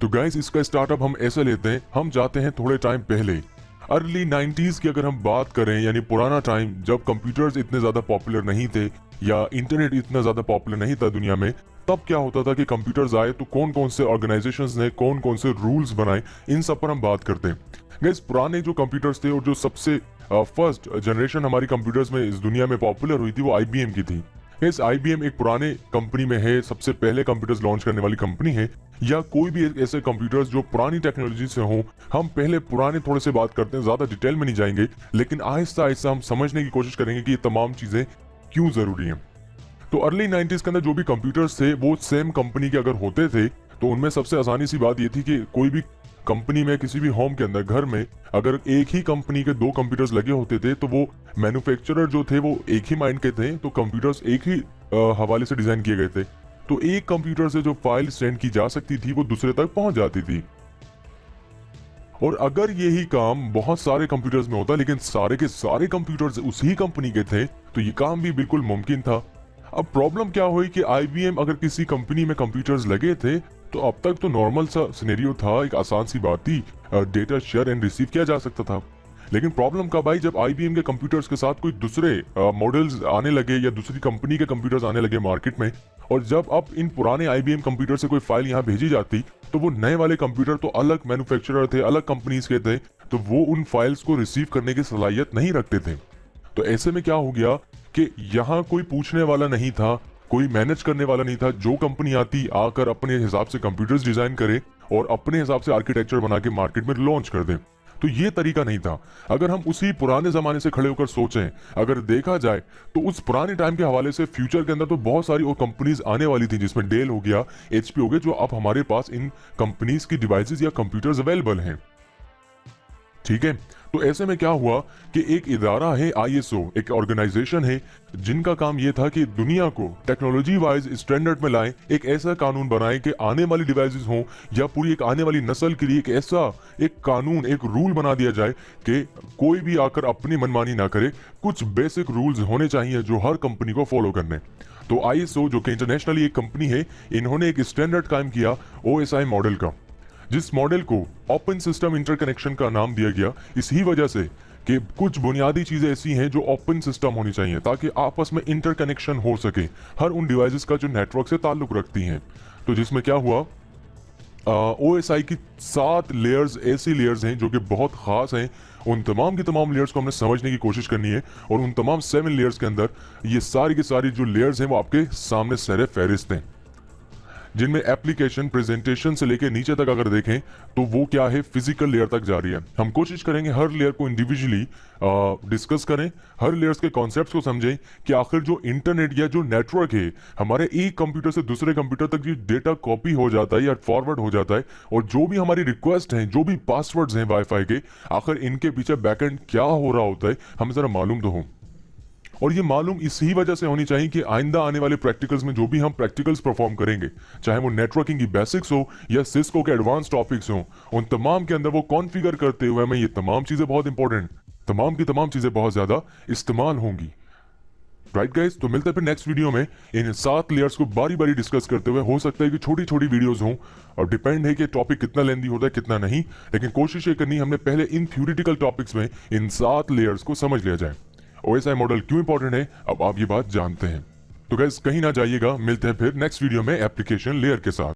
तो गाइस इसका स्टार्टअप हम ऐसे लेते हैं, हम जाते हैं थोड़े टाइम पहले, अर्ली 90s की अगर हम बात करें, यानी पुराना टाइम जब कंप्यूटर्स इतने ज़्यादा पॉपुलर नहीं थे या इंटरनेट इतना ज़्यादा पॉपुलर नहीं था दुनिया में। तब क्या होता था कि कंप्यूटर्स आए तो कौन कौन से ऑर्गेनाइजेशंस ने कौन कौन से रूल्स बनाए, इन सब पर हम बात करते हैं। गाइस पुराने जो कंप्यूटर्स थे और जो सबसे फर्स्ट जनरेशन हमारी कंप्यूटर्स में इस दुनिया में पॉपुलर हुई थी वो आईबीएम की थी। इस आईबीएम एक पुराने कंपनी में है, सबसे पहले कंप्यूटर्स लॉन्च करने वाली कंपनी है। या कोई भी ऐसे कंप्यूटर्स जो पुरानी टेक्नोलॉजी से हों, हम पहले पुराने थोड़े से बात करते हैं, ज्यादा डिटेल में नहीं जाएंगे, लेकिन आहिस्ता आहिस्ता हम समझने की कोशिश करेंगे कि ये तमाम चीजें क्यों जरूरी हैं। तो अर्ली 90s के अंदर जो भी कंप्यूटर्स थे वो सेम कंपनी के अगर होते थे तो उनमें सबसे आसानी सी बात ये थी कि कोई भी कंपनी में किसी भी होम के अंदर घर में अगर एक ही कंपनी के दो कंप्यूटर्स लगे होते थे तो वो मैन्युफैक्चरर जो थे वो एक ही माइंड के थे, तो कंप्यूटर्स एक ही हवाले से डिजाइन किए गए थे। तो एक कंप्यूटर से जो फाइल सेंड की जा सकती थी वो दूसरे तक पहुंच जाती थी। और अगर यही काम बहुत सारे कंप्यूटर्स में होता लेकिन सारे के सारे कंप्यूटर्स उसी कंपनी के थे तो ये काम भी बिल्कुल मुमकिन था। अब प्रॉब्लम क्या हुई कि आईबीएम अगर किसी कंपनी में कंप्यूटर्स लगे थे तो अब तक तो नॉर्मल सा सिनेरियो था, एक आसान सी बात थी, डेटा शेयर एंड रिसीव किया जा सकता था। लेकिन प्रॉब्लम कब आई जब आईबीएम के कंप्यूटर्स के साथ कोई दूसरे मॉडल्स आने लगे या दूसरी कंपनी के कंप्यूटर्स आने लगे मार्केट में। और जब अब इन पुराने आईबीएम कंप्यूटर से कोई फाइल यहाँ भेजी जाती तो वो नए वाले कंप्यूटर तो अलग मैन्युफैक्चरर थे, अलग कंपनीज के थे, तो वो उन फाइल्स को रिसीव करने की सलाहियत नहीं रखते थे। तो ऐसे में क्या हो गया कि यहाँ कोई पूछने वाला नहीं था, कोई मैनेज करने वाला नहीं था। जो कंपनी आती आकर अपने हिसाब से कंप्यूटर्स डिजाइन करे और अपने हिसाब से आर्किटेक्चर बना के मार्केट में लॉन्च कर दे। तो ये तरीका नहीं था। अगर हम उसी पुराने जमाने से खड़े होकर सोचें, अगर देखा जाए तो उस पुराने टाइम के हवाले से फ्यूचर के अंदर तो बहुत सारी और कंपनीज आने वाली थी, जिसमें डेल हो गया, एचपी हो गया, जो अब हमारे पास इन कंपनीज की डिवाइसेस या कंप्यूटर्स अवेलेबल हैं। ठीक है, तो ऐसे में क्या हुआ कि एक इदारा है आईएसओ, एक ऑर्गेनाइजेशन है जिनका काम यह था कि दुनिया को टेक्नोलॉजी वाइज स्टैंडर्ड में लाए, एक ऐसा कानून बनाए कि आने वाली डिवाइसेस हो या पूरी एक आने वाली नस्ल के लिए एक ऐसा एक कानून, एक रूल बना दिया जाए कि कोई भी आकर अपनी मनमानी ना करे। कुछ बेसिक रूल्स होने चाहिए जो हर कंपनी को फॉलो करने। तो आईएसओ जो कि इंटरनेशनली एक कंपनी है, इन्होंने एक स्टैंडर्ड कायम किया ओएसआई मॉडल का, जिस मॉडल को ओपन सिस्टम इंटरकनेक्शन का नाम दिया गया इसी वजह से कि कुछ बुनियादी चीजें ऐसी हैं जो ओपन सिस्टम होनी चाहिए ताकि आपस में इंटरकनेक्शन हो सके हर उन डिवाइसेस का जो नेटवर्क से ताल्लुक रखती हैं। तो जिसमें क्या हुआ, ओएसआई की 7 लेयर्स ऐसी लेयर्स हैं जो कि बहुत खास हैं। उन तमाम की तमाम लेयर्स को हमने समझने की कोशिश करनी है और उन तमाम 7 लेयर्स के अंदर ये सारी की सारी जो लेयर्स हैं वो आपके सामने सर फहरिस्त हैं, जिनमें एप्लीकेशन प्रेजेंटेशन से लेकर नीचे तक अगर देखें तो वो क्या है, फिजिकल लेयर तक जा रही है। हम कोशिश करेंगे हर लेयर को इंडिविजुअली डिस्कस करें, हर लेयर्स के कॉन्सेप्ट्स को समझें कि आखिर जो इंटरनेट या जो नेटवर्क है हमारे एक कंप्यूटर से दूसरे कंप्यूटर तक जो डेटा कॉपी हो जाता है या फॉरवर्ड हो जाता है, और जो भी हमारी रिक्वेस्ट हैं, जो भी पासवर्ड्स हैं वाईफाई के, आखिर इनके पीछे बैकएंड क्या हो रहा होता है हमें जरा मालूम तो हो। और ये मालूम इसी वजह से होनी चाहिए कि आइंदा आने वाले प्रैक्टिकल्स में जो भी हम प्रैक्टिकल्स परफॉर्म करेंगे, चाहे वो नेटवर्किंग की बेसिक्स हो या सिस्को के एडवांस टॉपिक्स हो, उन तमाम के अंदर वो कॉन्फ़िगर करते हुए हमें ये तमाम चीजें बहुत इंपॉर्टेंट, तमाम की तमाम चीजें बहुत ज्यादा इस्तेमाल होंगी। राइट गाइस, तो मिलते हैं फिर नेक्स्ट वीडियो में इन 7 लेयर्स को बारी बारी डिस्कस करते हुए। हो सकता है कि छोटी छोटी वीडियोस हों और डिपेंड है कि टॉपिक कितना लेंदी होता है कितना नहीं, लेकिन कोशिश ये करनी हमने पहले इन थ्योरेटिकल टॉपिक्स में इन 7 लेयर्स को समझ लिया जाए। ओएसआई मॉडल क्यों इंपॉर्टेंट है अब आप ये बात जानते हैं। तो गाइस कहीं ना जाइएगा, मिलते हैं फिर नेक्स्ट वीडियो में एप्लीकेशन लेयर के साथ।